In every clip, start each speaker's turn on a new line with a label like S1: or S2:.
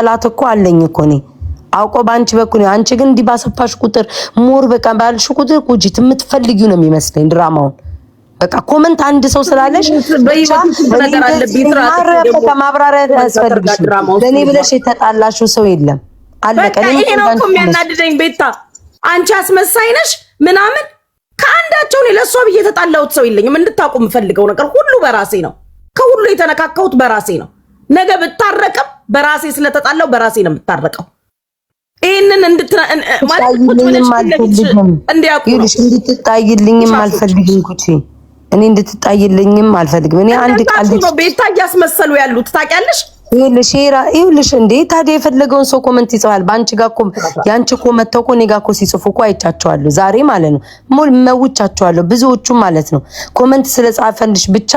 S1: ጠላት እኮ አለኝ እኮ እኔ አውቆ ባንቺ በኩል አንቺ ግን እንዲባሰፋሽ ቁጥር ሞር በቃ ባልሽ ቁጥር ቁጂት የምትፈልጊው ነው የሚመስለኝ ድራማውን በቃ ኮመንት አንድ ሰው ስላለሽ ነገር አለብኝ ማብራሪያ ያስፈልግሽ ለኔ ብለሽ የተጣላሽው ሰው የለም አለቀ
S2: ይሄ ነው እኮ የሚያናድደኝ ቤታ አንቺ አስመሳይ ነሽ ምናምን ከአንዳቸው ነው ለሷ ብዬ የተጣላሁት ሰው የለኝም እንድታውቁ የምፈልገው ነገር ሁሉ በራሴ ነው ከሁሉ የተነካካሁት በራሴ ነው ነገ ብታረቀም በራሴ ስለተጣላው በራሴ ነው የምታረቀው ይሄንን ማለት
S1: እንድትጣይልኝም አልፈልግም ኩቺ እኔ እንድትጣይልኝም አልፈልግም እኔ አንድ ቃል
S2: ቤታ ያስመሰሉ ያሉት ታውቂያለሽ
S1: ይኸውልሽ እንዴ ታዲያ የፈለገውን ሰው ኮመንት ይጽፋል ባንቺ ጋር እኮ ያንቺ እኮ መተው እኮ እኔ ጋር እኮ ሲጽፉ እኮ አይቻቸዋለሁ ዛሬ ማለት ነው መውቻቸዋለሁ ብዙዎቹ ማለት ነው ኮመንት ስለጻፈልሽ ብቻ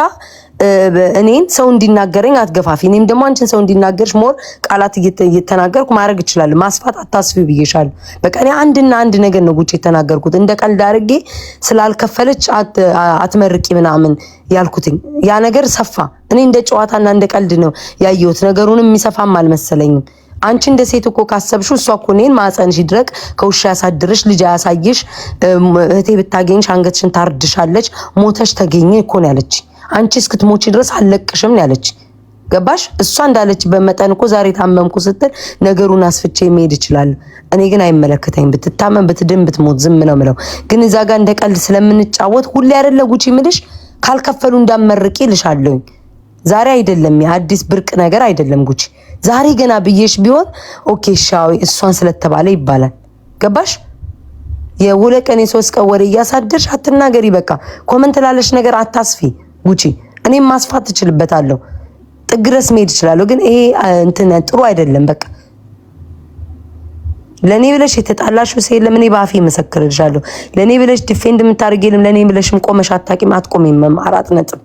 S1: እኔን ሰው እንዲናገረኝ አትገፋፊ እኔም ደግሞ አንቺን ሰው እንዲናገርሽ ሞር ቃላት እየተናገርኩ ማድረግ ይችላል ማስፋት አታስፊ ብዬሻለሁ በቃ እኔ አንድ ነገር ነው ጉጭ የተናገርኩት እንደ ቀልድ አድርጌ ስላልከፈለች አትመርቂ ምናምን ያልኩትኝ ያ ነገር ሰፋ እኔ እንደ ጨዋታና እንደ ቀልድ ነው ያየሁት ነገሩንም የሚሰፋም አልመሰለኝም አንቺ እንደ ሴት እኮ ካሰብሽው እሷ እኮ እኔን ማጸንሽ ድረቅ ከውሻ ያሳድርሽ ልጅ ያሳይሽ እህቴ ብታገኝሽ አንገትሽን ታርድሻለች ሞተሽ ተገኘ እኮ ነው ያለች አንቺ እስክትሞቺ ድረስ አለቅሽም ያለች ገባሽ እሷ እንዳለች በመጠን እኮ ዛሬ ታመምኩ ስትል ነገሩን አስፍቼ መሄድ ይችላል እኔ ግን አይመለከተኝም ብትታመም ብትድን ብትሞት ዝም ነው ምለው ግን እዛ ጋር እንደ ቀልድ ስለምንጫወት ሁሌ አይደለ ጉቺ ምልሽ ካልከፈሉ እንዳመርቂ ልሻለሁ ዛሬ አይደለም አዲስ ብርቅ ነገር አይደለም ጉቺ ዛሬ ገና ብዬሽ ቢሆን ኦኬ ሻው እሷን ስለተባለ ይባላል ገባሽ የሁለቀኔ 3 ቀን ወሬ ያሳደርሽ አትናገሪ በቃ ኮመንት ላለሽ ነገር አታስፊ ጉቺ እኔም ማስፋት ትችልበታለሁ ጥግረስ መሄድ ይችላልው ግን ይሄ እንትን ጥሩ አይደለም በቃ ለኔ ብለሽ የተጣላሽው ሰይለም እኔ ባፌ መሰክርልሻለሁ ለኔ ብለሽ ዲፌንድ የምታርጊልም ለኔ ብለሽም ቆመሽ አታቂም አትቆሚም መማራት ነጥብ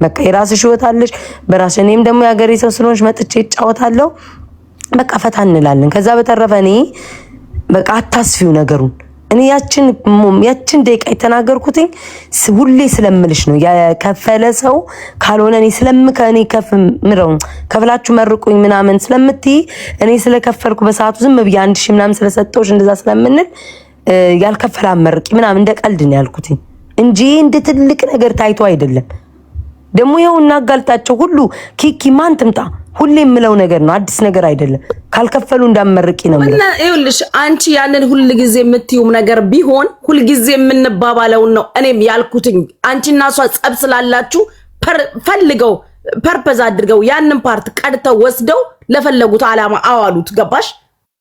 S1: በቃ የራስሽ ህይወት አለሽ በራስሽ እኔም ደግሞ ያገሬ ሰው ስለሆንሽ መጥቼ እጫወታለሁ በቃ ፈታ እንላለን ከዛ በተረፈ እኔ በቃ አታስፊው ነገሩን እኔ ያችን ደቂቃ የተናገርኩትኝ ሁሌ ስለምልሽ ነው ያከፈለ ሰው ካልሆነ እኔ ስለምከኔ ከፍላችሁ መርቁኝ ምናምን ስለምትይ እኔ ስለከፈልኩ በሰዓቱ ዝም ብዬ 1000 ምናምን ስለሰጠውሽ እንደዛ ስለምንል ያልከፈለ አመርቂ ምናምን እንደ ቀልድ ነው ያልኩትኝ እንጂ እንደ ትልቅ ነገር ታይቶ አይደለም ደሞ ይኸው እናጋልጣቸው ሁሉ ኪኪ ማን ትምጣ ሁሌ የምለው ነገር ነው አዲስ ነገር አይደለም ካልከፈሉ እንዳመርቂ ነው ማለት ነው
S2: ይኸውልሽ አንቺ ያንን ሁሉ ጊዜ የምትዩም ነገር ቢሆን ሁሉ ጊዜ የምንባባለው ነው እኔም ያልኩትኝ አንቺና እሷ ጸብ ስላላችሁ ፈልገው ፐርፐዝ አድርገው ያንን ፓርት ቀድተው ወስደው ለፈለጉት አላማ አዋሉት ገባሽ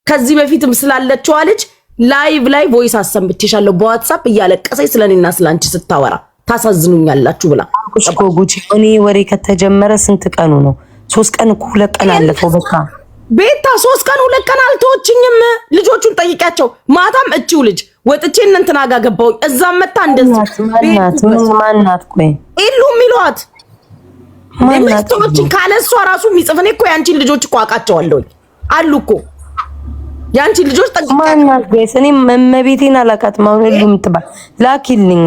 S2: ከዚህ በፊትም ስላለችው ልጅ ላይቭ ላይ ቮይስ አሰምቼሻለሁ በዋትስአፕ እያለቀሰኝ ስለኔና ስላንቺ ስታወራ ታሳዝኑኛላችሁ ብላ
S1: እኮ ጉቺ እኔ ወሬ ከተጀመረ ስንት ቀኑ ነው 3 ቀን እኮ 2 ቀን አለፈው በቃ
S2: ቤታ 3 ቀን 2 ቀን አልተወችኝም ልጆቹን ጠይቂያቸው ማታም እቺው ልጅ ወጥቼ እንትና ጋር ገባው እዛም መጣ እንደዚህ
S1: ማናት ቆይ
S2: ኢሉ ሚሏት ለምስቶችን ካለሷ ራሱ የሚጽፍኔ እኮ ያንቺን ልጆች እኮ አውቃቸዋለሁ አሉ እኮ ያንቺ ልጆች ጠይቂያቸው
S1: ማናት ጋይስ እኔ መመቤቴን አላቃት ማውለሉም ትባል ላኪልኝ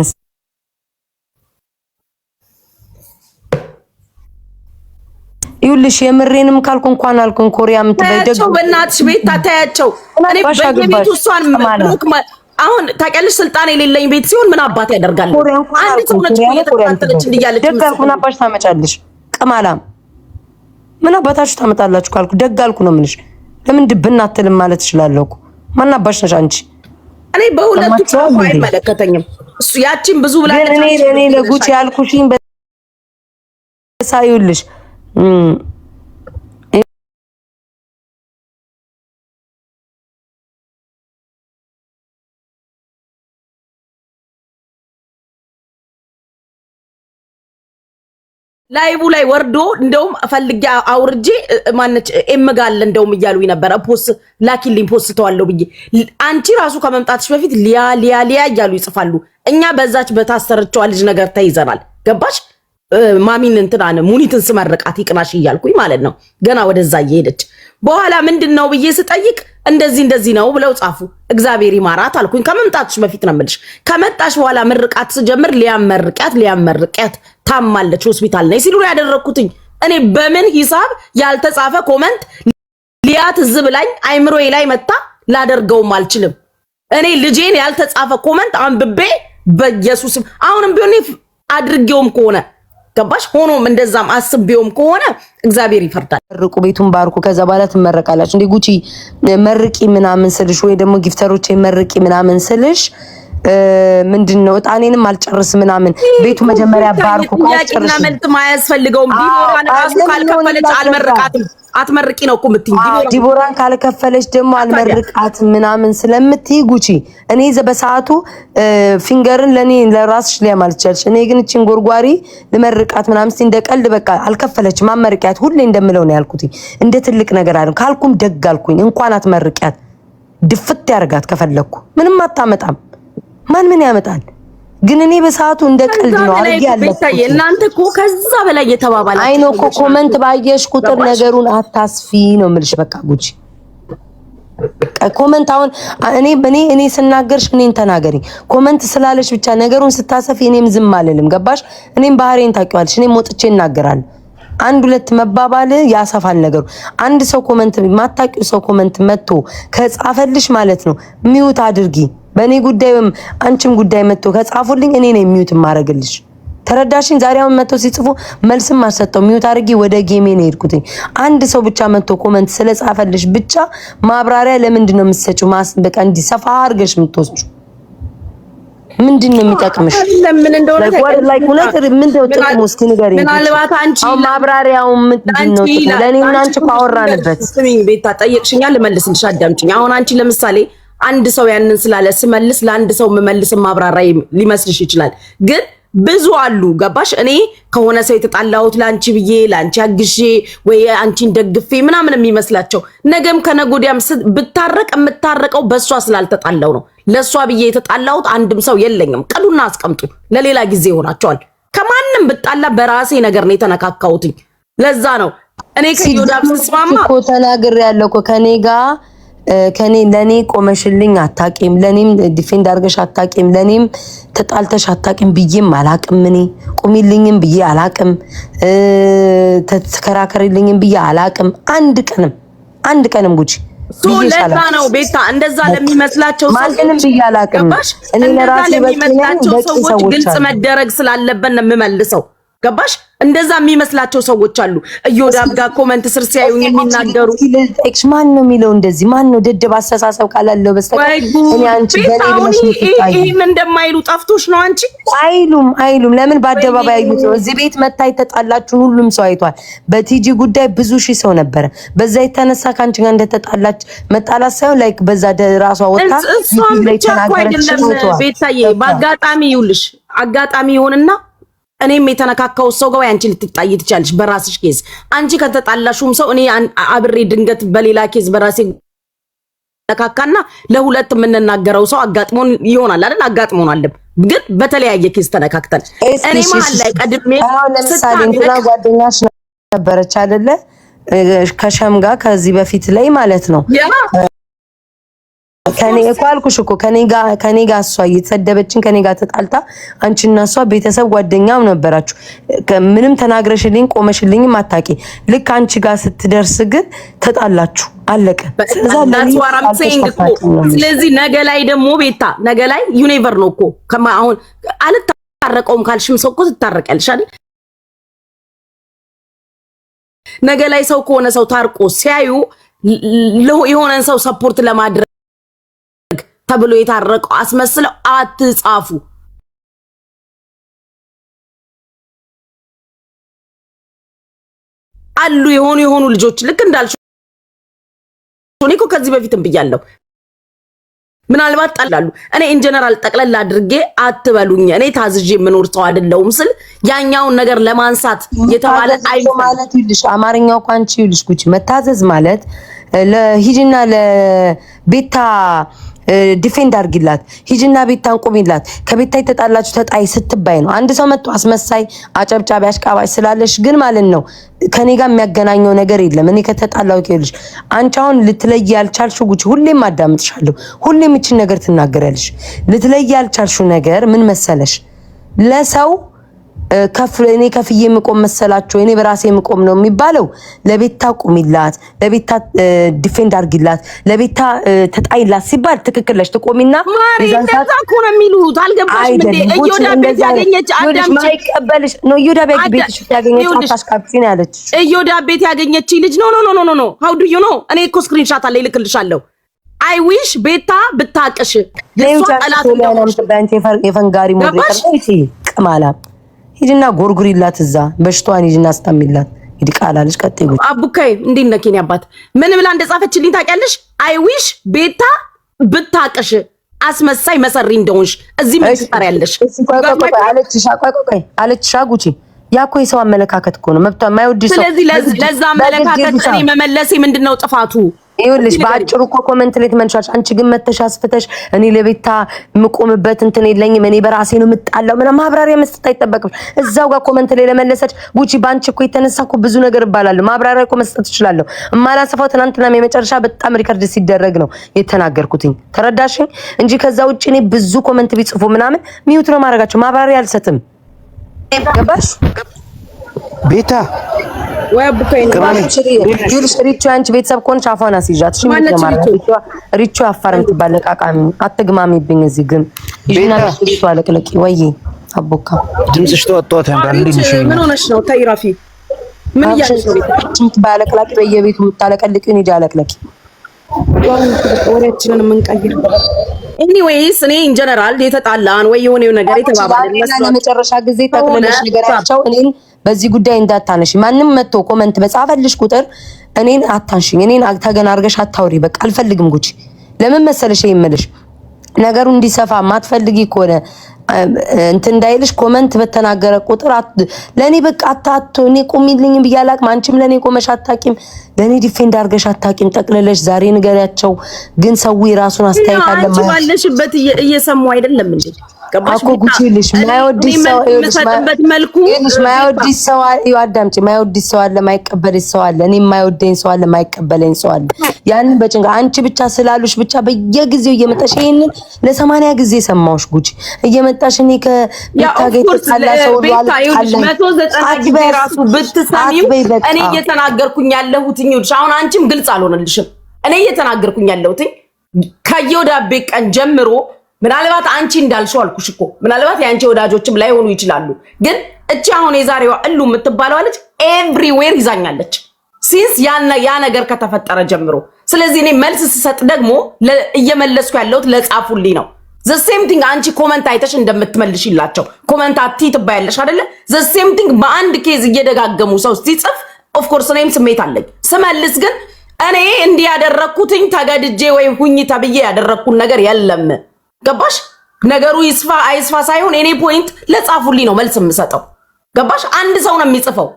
S1: ይውልሽ የምሬንም ካልኩ እንኳን አልኩን ኮሪያ ምትበይደግ
S2: በእናትሽ ቤት ታታያቸው እኔ በቤት ውስጧን ብሎክ አሁን ታውቂያለሽ ስልጣን የሌለኝ ቤት ሲሆን ምን አባት ያደርጋል አንድ ሰው ነች እየተከታተለች እንዲያለች
S1: ደጋልኩና አባሽ ታመጫለሽ ቅማላም ምን አባታችሁ ታመጣላችሁ ካልኩ ደጋልኩ ነው ምንሽ ለምን ድብና አትልም ማለት ይችላልው ማን አባሽ ነሽ አንቺ
S2: እኔ በሁለቱ ጻፉ አይመለከተኝም እሱ ያቺን ብዙ ብላ
S1: እኔ ለጉቺ ያልኩሽኝ በሳይውልሽ
S2: ላይቡ ላይ ወርዶ እንደውም ፈልጊ አውርጄ ማነች ኤምጋል እንደውም ይያሉኝ ነበር ፖስት ላኪልኝ ፖስት ተዋለው ብዬ አንቺ ራሱ ከመምጣትሽ በፊት ሊያ ይያሉ ይጽፋሉ እኛ በዛች በታሰረችው ልጅ ነገር ተይዘናል ገባሽ ማሚን እንትናን ሙኒትን ስመርቃት ይቅናሽ ይያልኩኝ ማለት ነው ገና ወደዛ እየሄደች በኋላ ምንድነው ብዬ ስጠይቅ እንደዚህ ነው ብለው ጻፉ እግዚአብሔር ይማራት አልኩኝ ከመምጣትሽ በፊት ነው የምልሽ ከመጣሽ በኋላ ምርቃት ስጀምር ሊያመርቃት ታማለች ሆስፒታል ነይ ሲሉ ያደረኩትኝ እኔ በምን ሂሳብ ያልተጻፈ ኮሜንት ሊያ ትዝ ብላኝ አይምሮዬ ላይ መጣ ላደርገውም አልችልም። እኔ ልጄን ያልተጻፈ ኮመንት አንብቤ በኢየሱስም አሁንም ቢሆን አድርጌውም ከሆነ ገባሽ ሆኖም እንደዛም አስቤውም ከሆነ እግዚአብሔር ይፈርዳል።
S1: መርቁ ቤቱን ባርኩ ከዛ በኋላ ትመረቃላችሁ። እንዴ ጉቺ መርቂ ምናምን ስልሽ ወይ ደግሞ ጊፍተሮቼ መርቂ ምናምን ስልሽ ምንድነው እጣኔንም አልጨርስ ምናምን ቤቱ መጀመሪያ ባርኩ
S2: ያቂና መልት ማያስፈልገውም ዲቦራን ራሱ ካልከፈለች አልመርቃትም አትመርቂ ነው እኮ የምትይኝ
S1: ዲቦራን ካልከፈለች ደግሞ አልመርቃት ምናምን ስለምትይ ጉቺ እኔ በሰዓቱ ፊንገርን ለኔ ለራስሽ ሊያማልቻልሽ እኔ ግን እቺን ጎርጓሪ ልመርቃት ምናምን እንደቀልድ በቃ አልከፈለች ማመርቂያት ሁሌ እንደምለው ነው ያልኩት እንደ ትልቅ ነገር አይደል ካልኩም ደግ አልኩኝ እንኳን አትመርቂያት ድፍት ያርጋት ከፈለኩ ምንም አታመጣም ማን ምን ያመጣል ግን እኔ በሰዓቱ እንደ ቀልድ ነው አርጊ ያለኩት
S2: እናንተ እኮ ከዛ በላይ የተባባላችሁ
S1: አይ ነው እኮ ኮሜንት ባየሽ ቁጥር ነገሩን አታስፊ ነው የምልሽ በቃ ጉቺ ኮሜንት አሁን እኔ ስናገርሽ እኔን ተናገሪ ኮሜንት ስላለሽ ብቻ ነገሩን ስታሰፊ እኔም ዝም አልልም ገባሽ እኔም ባህሪን ታውቂዋለሽ እኔም ወጥቼ እናገራለሁ አንድ ሁለት መባባል ያሰፋል ነገሩ አንድ ሰው ኮሜንት ማታውቂው ሰው ኮሜንት መጥቶ ከጻፈልሽ ማለት ነው ሚውት አድርጊ በኔ ጉዳይም አንቺም ጉዳይ መጥቶ ከጻፉልኝ እኔ ነኝ ሚውት ማረግልሽ ተረዳሽኝ ዛሬውን መጥቶ ሲጽፉ መልስም ማሰጠው ሚውት አድርጊ ወደ ጌሜ ነው ሄድኩት አንድ ሰው ብቻ መጥቶ ኮሜንት ስለጻፈልሽ ብቻ ማብራሪያ ለምንድን ነው የምትሰጪው በቃ እንዲ ሰፋ አድርገሽ የምትወስጂው ምንድን ነው የሚጠቅምሽ
S2: ለምን እንደሆነ
S1: ላይክ ሁለት ምንድነው ጥቅሙ እስኪ ንገሪኝ
S2: ምናልባት አንቺ
S1: ማብራሪያው ምንድን ነው ጥቅሙ ለኔና አንቺ ካወራንበት
S2: ስሚኝ ቤታ ጠየቅሽኛል ልመልስልሽ አዳምጪኝ አሁን አንቺ ለምሳሌ አንድ ሰው ያንን ስላለ ስመልስ ለአንድ ሰው መመልስ ማብራሪያ ሊመስልሽ ይችላል ግን ብዙ አሉ ገባሽ እኔ ከሆነ ሰው የተጣላሁት ላንቺ ብዬ ላንቺ አግሼ ወይ አንቺን ደግፌ ምናምን የሚመስላቸው ነገም ከነጎዲያም ብታረቅ የምታረቀው በሷ ስላልተጣላው ነው ለሷ ብዬ የተጣላሁት አንድም ሰው የለኝም ቀዱና አስቀምጡ ለሌላ ጊዜ ይሆናቸዋል ከማንም ብጣላ በራሴ ነገር ነው የተነካካሁት ለዛ ነው እኔ ከዮዳብ ስስማማ
S1: እኮ ተናግሬ ያለው እኮ ከኔ ለኔ ቆመሽልኝ አታቂም ለኔም ዲፌንድ አርገሽ አታቂም ለኔም ተጣልተሽ አታቂም ብዬም አላቅም እኔ ቁሚልኝም ብዬ አላቅም ተከራከሪልኝም ብዬ አላቅም አንድ ቀንም ጉቺ
S2: ለዛ ነው ቤታ እንደዛ ለሚመስላቸው ሰዎች
S1: ማንንም ብዬ አላቅም እኔ ለራሴ
S2: ለሚመስላቸው ሰዎች ግልጽ መደረግ ስላለበት ነው የምመልሰው ገባሽ እንደዛ የሚመስላቸው ሰዎች አሉ እዮዳብ ጋር ኮሜንት ስር ሲያዩኝ የሚናገሩ
S1: ኤክስ ማን ነው የሚለው እንደዚህ ማን ነው ደደብ አስተሳሰብ ካላለው በስተቀር እኔ አንቺ በኔ ለመስልኩታይ
S2: ይሄን እንደማይሉ ጠፍቶሽ ነው አንቺ
S1: አይሉም ለምን በአደባባይ አይሉት ነው እዚህ ቤት መታይ ተጣላችሁ ሁሉም ሰው አይቷል በቲጂ ጉዳይ ብዙ ሺህ ሰው ነበረ በዛ የተነሳ ካንቺ ጋር እንደተጣላች መጣላት ሳይሆን ላይክ በዛ ራሷ ወጣ ላይ ተናገረች ነው
S2: ቤታዬ በአጋጣሚ ይውልሽ አጋጣሚ ይሆንና እኔም የተነካካው ሰው ጋር አንቺ ልትጣይ ትቻለሽ በራስሽ ኬዝ አንቺ ከተጣላሹም ሰው እኔ አብሬ ድንገት በሌላ ኬዝ በራሴ ተካካና ለሁለት የምንናገረው ሰው አጋጥሞን ይሆናል አይደል አጋጥሞናል ግን በተለያየ ኬዝ ተነካክተን እኔ መሀል ላይ ቀድሜ
S1: ለምሳሌ እንትና ጓደኛሽ ነበረች አይደለ ከሸም ጋር ከዚህ በፊት ላይ ማለት ነው ከኔ እኮ አልኩሽ እኮ ከኔ ጋር እሷ እየተሰደበችን ከኔ ጋር ተጣልታ አንቺና እሷ ቤተሰብ ጓደኛም ነበራችሁ ምንም ተናግረሽልኝ ቆመሽልኝም አታቂ ልክ አንቺ ጋር ስትደርስ ግን ተጣላችሁ አለቀ
S2: ስለዚህ ነገ ላይ ደግሞ ቤታ ነገ ላይ ዩኒቨር ነው እኮ አሁን አልታረቀውም ካልሽም ሰው እኮ ትታረቂያለሽ አይደል ነገ ላይ ሰው ከሆነ ሰው ታርቆ ሲያዩ የሆነን ሰው ሰፖርት ለማድረግ ተብሎ የታረቀው አስመስለው አትጻፉ አሉ የሆኑ ልጆች ልክ እንዳልሽ እኔ እኮ ከዚህ በፊትም ብያለሁ ምናልባት ጣላሉ እኔ ኢን ጀነራል ጠቅለል አድርጌ አትበሉኝ እኔ ታዝዤ የምኖር ሰው አይደለሁም ስል ያኛውን ነገር ለማንሳት የተባለ አይ
S1: ማለት ይልሽ አማርኛው ቋንቋ ይልሽ ጉቺ መታዘዝ ማለት ለሂጅና ለቤታ ዲፌንድ አርጊላት ሂጅና ቤታን ቁሚላት ከቤታ የተጣላችሁ ተጣይ ስትባይ ነው አንድ ሰው መጥቶ አስመሳይ አጨብጫቢ አሽቃባጭ ስላለሽ ግን ማለት ነው ከኔ ጋር የሚያገናኘው ነገር የለም እኔ ከተጣላው ይልሽ አንቺ አሁን ልትለይ ያልቻልሽው ጉቺ ሁሌም አዳምጥሻለሁ ሁሌም እቺ ነገር ትናገራለሽ ልትለይ ያልቻልሽው ነገር ምን መሰለሽ ለሰው እኔ ከፍዬ የምቆም መሰላችሁ? እኔ በራሴ የምቆም ነው የሚባለው። ለቤታ ቁሚላት፣ ለቤታ ዲፌንድ አርጊላት፣ ለቤታ ተጣይላት ሲባል ትክክል ነሽ። ትቆሚና
S2: እንደዛ እኮ ነው የሚሉት። አልገባሽም እንዴ? እዮዳ ቤት ያገኘች አዳም
S1: ማይቀበልሽ ነው። እዮዳ ቤት ያገኘች አታሽቃብጪ ነው ያለች።
S2: እዮዳ ቤት ያገኘች ልጅ ኖ ሃው ዱ ዩ ኖ? እኔ እኮ ስክሪንሻት አለ ይልክልሻለሁ። አይ ዊሽ ቤታ ብታቀሽ የሷ ጠላት ነው።
S1: የፈንጋሪ ሞዴል ነው ቅማላ ሂድና ጎርጉሪላት እዛ በሽቷን ሂድና አስታሚላት። ሂድ ቃላለች ቀጥይ ጉድ
S2: አቡካይ እንዴት ነህ የኔ አባት? ምን ብላ እንደጻፈችልኝ ታውቂያለሽ? አይ ዊሽ ቤታ ብታቀሽ አስመሳይ መሰሪ እንደሆንሽ እዚህ ምን ትሰሪያለሽ?
S1: ቆይ አለችሽ ጉቺ። ያኮ የሰው አመለካከት እኮ ነው መብቷ። የማይወድ ሰው
S2: ስለዚህ ለዛ አመለካከት እኔ መመለሴ ምንድነው ጥፋቱ?
S1: ይኸውልሽ በአጭሩ እኮ ኮሜንት ላይ ትመልሻለሽ። አንቺ ግን መተሽ አስፍተሽ እኔ ለቤታ የምቆምበት እንትን የለኝም እኔ በራሴ ነው የምጣላው ምናምን ማብራሪያ መስጠት አይጠበቅም። እዛው ጋር ኮሜንት ላይ ለመለሰች ጉቺ ባንቺ እኮ የተነሳ እኮ ብዙ ነገር እባላለሁ። ማብራሪያ እኮ መስጠት እችላለሁ። እማላሰፋው ትናንትና የመጨረሻ በጣም ሪከርድ ሲደረግ ነው የተናገርኩትኝ። ተረዳሽኝ? እንጂ ከዛ ውጪ እኔ ብዙ ኮሜንት ቢጽፉ ምናምን ሚዩት ነው ማድረጋቸው። ማብራሪያ አልሰጥም። ገባሽ
S3: ቤታ
S2: ወይ አቡካይ ነው
S1: ይልሽ ሪቹ አንቺ ቤተሰብ ኮንሽ አፏን አስይዣት። እሺ ምን ተማራ ሪቹ አፋርም ትባለቃቃሚ አትግማሚብኝ። እዚህ ግን ይና ሪቹ አለቅለቂ ወይ አቦካ
S3: ድምጽሽ ተወጥቷት እንዳል ልንሽ
S2: ምን ሆነሽ ነው? ተይ ራፊ ምን እያለሽ ነው?
S1: ሪቹ ትባለቅላቂ በየቤቱ የምታለቀልቂው እንጂ አለቅለቂ
S2: ወሬያችንን የምንቀይር ኤኒዌይስ እኔ ኢን ጀነራል የተጣላን ወይ የሆነው ነገር የተባባልን መስሎ
S1: ለመጨረሻ ጊዜ ተክለሽ ነገራቸው እኔን በዚህ ጉዳይ እንዳታነሽ። ማንም መጥቶ ኮሜንት በጻፈልሽ ቁጥር እኔን አታንሽኝ። እኔን ተገና አርገሽ አታውሪ። በቃ አልፈልግም ጉቺ። ለምን መሰለሽ የምልሽ ነገሩ እንዲሰፋ ማትፈልጊ ከሆነ እንትን እንዳይልሽ ኮሜንት በተናገረ ቁጥር ለኔ በቃ አታቶ እኔ ቆሚልኝ ብያላቅ አንቺም ለኔ ቆመሽ አታቂም። ለኔ ዲፌንድ አርገሽ አታቂም። ጠቅለለሽ ዛሬ ንገሪያቸው። ግን ሰው የራሱን አስተያየት አለ ማለት
S2: አንቺ ባለሽበት እየሰሙ አይደለም እንዴ?
S1: አኮ ጉቺልሽ ማይወድሽ ሰው ይልሽ ማይወድሽ ሰው ይዋዳምጪ ማይወድሽ ሰው አለ፣ ማይቀበልሽ ሰው አለ። እኔ ማይወደኝ ሰው አለ፣ ማይቀበለኝ ሰው አለ። ያን በጭንቃ አንቺ ብቻ ስላሉሽ ብቻ በየጊዜው እየመጣሽ ይሄንን ለ80 ጊዜ ሰማውሽ ጉቺ እየመጣሽ እኔ ከቤታጌት ታላ ሰው
S2: አለ 190 ጊዜ ራሱ ብትሰሚው እኔ እየተናገርኩኝ ያለሁት ይኸውልሽ። አሁን አንቺም ግልጽ አልሆነልሽም። እኔ እየተናገርኩኝ ያለሁት ከየወዳቤ ቀን ጀምሮ ምናልባት አንቺ እንዳልሽው አልኩሽ እኮ ምናልባት ያንቺ ወዳጆችም ላይሆኑ ይችላሉ። ግን እቺ አሁን የዛሬዋ እሉ የምትባለው አለች ኤቭሪዌር ይዛኛለች ሲንስ ያ ነገር ከተፈጠረ ጀምሮ። ስለዚህ እኔ መልስ ስሰጥ ደግሞ እየመለስኩ ያለሁት ለጻፉልኝ ነው። the same thing አንቺ ኮሜንት አይተሽ እንደምትመልሽላቸው ኮሜንት አቲ ትባያለሽ አይደለ? the same thing በአንድ ኬዝ እየደጋገሙ ሰው ሲጽፍ of course እኔም ስሜት አለኝ። ስመልስ ግን እኔ እንዲህ ያደረኩትኝ ተገድጄ ወይ ሁኝ ተብዬ ያደረኩት ነገር የለም። ገባሽ? ነገሩ ይስፋ አይስፋ ሳይሆን እኔ ፖይንት ለጻፉልኝ ነው መልስ የምሰጠው። ገባሽ? አንድ ሰው ነው የሚጽፈው።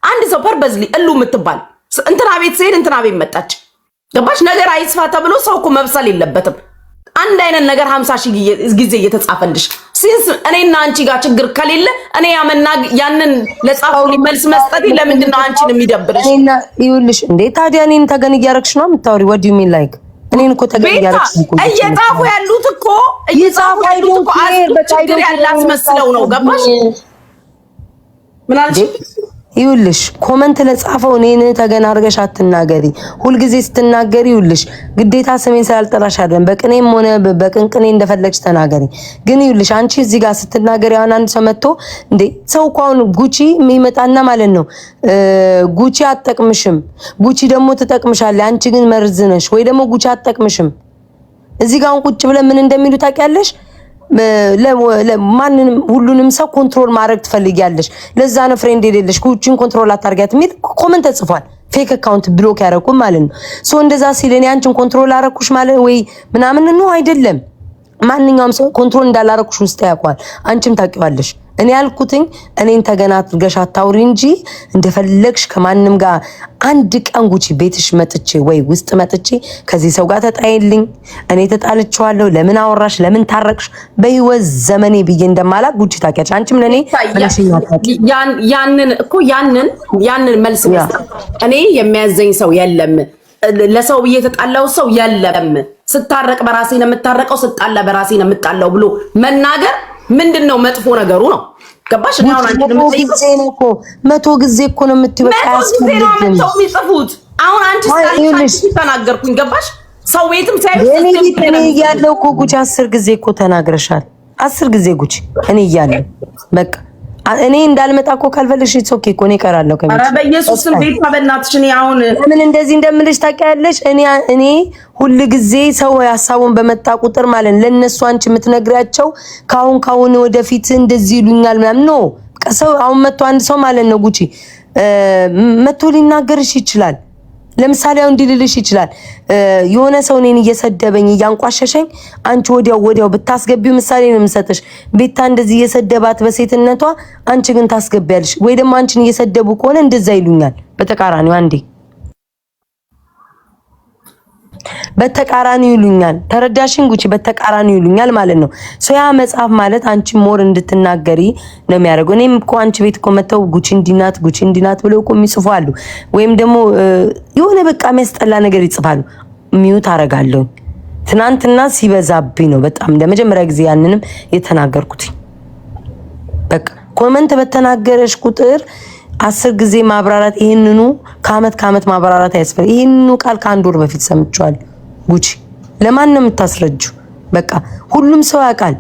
S2: አንድ ሰው ፐርፐዝሊ እሉ የምትባል እንትና ቤት ሲሄድ እንትና ቤት መጣች። ገባሽ? ነገር አይስፋ ተብሎ ሰው እኮ መብሰል የለበትም። አንድ አይነት ነገር 50,000 ጊዜ እየተጻፈልሽ ሲንስ እኔና አንቺ ጋር ችግር ከሌለ እኔ ያንን ለጻፉልኝ መልስ መስጠት ለምንድን ነው አንቺን የሚደብርሽ?
S1: እኔና ይኸውልሽ እንዴ ታዲያ እኔን ተገን እያረግሽ ነው የምታወሪ? what do you mean like እኔን እኮ ተገን እያረግሽ ነው
S2: እየጻፉ ያሉት እኮ ችግር ያላስመስለው ነው። ገባሽ? ምን አልሽ?
S1: ይኸውልሽ ኮሜንት ለጻፈው እኔን ተገን አርገሽ አትናገሪ። ሁልጊዜ ስትናገሪ ይኸውልሽ ግዴታ ስሜን ስላልጠራሽ አይደለም፣ በቅኔም ሆነ በቅንቅኔ እንደፈለግሽ ተናገሪ። ግን ይኸውልሽ አንቺ እዚህ ጋር ስትናገሪ አሁን አንድ ሰው መጥቶ እንዴ ሰው እኮ አሁን ጉቺ የሚመጣና ማለት ነው ጉቺ አትጠቅምሽም፣ ጉቺ ደግሞ ትጠቅምሻለች፣ አንቺ ግን መርዝ ነሽ ወይ ደግሞ ጉቺ አትጠቅምሽም። እዚህ ጋር አሁን ቁጭ ብለን ምን እንደሚሉ ታውቂያለሽ? ለማንንም ሁሉንም ሰው ኮንትሮል ማድረግ ትፈልጊያለሽ። ለዛ ነው ፍሬንድ የሌለሽ ጉቺን ኮንትሮል አታርጊያት የሚል ኮሜንት ተጽፏል። ፌክ አካውንት ብሎክ ያደረኩ ማለት ነው። ሶ እንደዛ ሲል እኔ አንቺን ኮንትሮል አረኩሽ ማለት ወይ ምናምን ነው አይደለም። ማንኛውም ሰው ኮንትሮል እንዳላረኩሽ ውስጥ ያውቃል። አንቺም ታውቂዋለሽ። እኔ ያልኩትኝ እኔን ተገና አድርገሽ አታውሪ እንጂ እንደፈለግሽ ከማንም ጋር አንድ ቀን ጉቺ ቤትሽ መጥቼ ወይ ውስጥ መጥቼ ከዚህ ሰው ጋር ተጣይልኝ እኔ ተጣልቻለሁ ለምን አወራሽ ለምን ታረቅሽ በህይወት ዘመኔ ብዬ እንደማላቅ ጉቺ ታውቂያለሽ። አንቺም ለኔ
S2: ያንን መልስ እኔ የሚያዘኝ ሰው የለም። ለሰው ብዬ ተጣላው ሰው የለም። ስታረቅ በራሴ ነው የምታረቀው፣ ስጣላ በራሴ ነው የምጣላው ብሎ መናገር ምንድነው መጥፎ ነገሩ ነው? ገባሽ? ነው አንቺ ነው
S1: መቶ ጊዜ እኮ ነው የምትበቃ
S2: የሚጽፉት። አሁን አንቺ ተናገርኩኝ ገባሽ? ሰው ቤትም
S1: እኔ እያለሁ እኮ ጉቺ 10 ጊዜ እኮ ተናግረሻል። 10 ጊዜ ጉቺ እኔ እያለሁ በቃ እኔ እንዳልመጣ እኮ ካልፈለግሽ ኦኬ እኮ እኔ እቀራለሁ ከቤት።
S2: ኧረ በኢየሱስ ስም ቤት በእናትሽ እኔ አሁን
S1: ምን እንደዚህ እንደምልሽ ታውቂያለሽ? እኔ ሁሉ ጊዜ ሰው ሐሳቡን በመጣ ቁጥር ማለት ለነሱ አንቺ የምትነግራቸው ካሁን ወደፊት እንደዚህ ይሉኛል ምናምን ነው። ሰው አሁን መጥቶ አንድ ሰው ማለት ነው ጉቺ መጥቶ ሊናገርሽ ይችላል። ለምሳሌ አሁን እንዲልልሽ ይችላል የሆነ ሰው እኔን እየሰደበኝ እያንቋሸሸኝ አንቺ ወዲያው ብታስገቢው ምሳሌ ነው የምሰጥሽ። ቤታ እንደዚህ እየሰደባት በሴትነቷ አንቺ ግን ታስገቢያለሽ። ወይ ደግሞ አንቺን እየሰደቡ ከሆነ እንደዛ ይሉኛል። በተቃራኒው አንዴ በተቃራኒው ይሉኛል። ተረዳሽኝ ጉቺ? በተቃራኒው ይሉኛል ማለት ነው። ያ መጽሐፍ ማለት አንቺ ሞር እንድትናገሪ ነው የሚያደርገው። እኔም እኮ አንቺ ቤት እኮ መተው ጉቺ እንዲናት ብለው እኮ የሚጽፉ አሉ። ወይም ደግሞ የሆነ በቃ የሚያስጠላ ነገር ይጽፋሉ። ሚዩት አረጋለሁ። ትናንትና ሲበዛብኝ ነው በጣም ለመጀመሪያ ጊዜ ያንንም የተናገርኩት። በቃ ኮመንት በተናገረሽ ቁጥር 10 ጊዜ ማብራራት ይሄንኑ ከአመት ማብራራት አያስፈልግ። ይሄንኑ ቃል ከአንድ ወር በፊት ሰምቻለሁ። ጉቺ ለማን ነው የምታስረጁው? በቃ ሁሉም ሰው ያውቃል።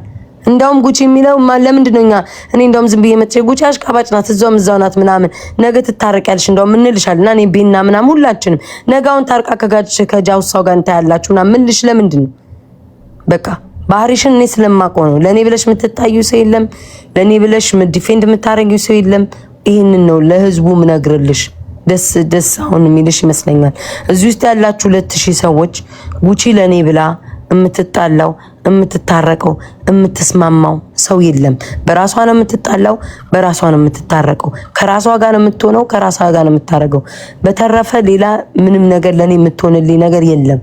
S1: እንዳውም ጉቺ የሚለው ለምንድን ነው እኔ እንዳውም ዝም ብዬ መጥቼ ጉቺ አሽቃባጭ ናት እዛው ናት ምናምን ነገ ትታረቂያለሽ እንዳውም እንልሻለን እና እኔ ቤና ምናምን ሁላችንም ነገውን ታርቃ ከጃውሳው ጋር እንታያላችሁና ምንልሽ ለምንድን ነው? በቃ ባህሪሽን እኔ ስለማውቀው ነው። ለኔ ብለሽ የምትጣዩ ሰው የለም። ለኔ ብለሽ ዲፌንድ የምታረጊው ሰው የለም። ይሄንን ነው ለህዝቡ ምነግርልሽ። ደስ አሁን የሚልሽ ይመስለኛል። እዚህ ውስጥ ያላችሁ 2000 ሰዎች ጉቺ ለኔ ብላ የምትጣላው የምትታረቀው የምትስማማው ሰው የለም። በራሷ ነው የምትጣላው፣ በራሷ ነው የምትታረቀው። ከራሷ ጋር ነው የምትሆነው፣ ከራሷ ጋር ነው የምታረገው። በተረፈ ሌላ ምንም ነገር ለኔ የምትሆንልኝ ነገር የለም።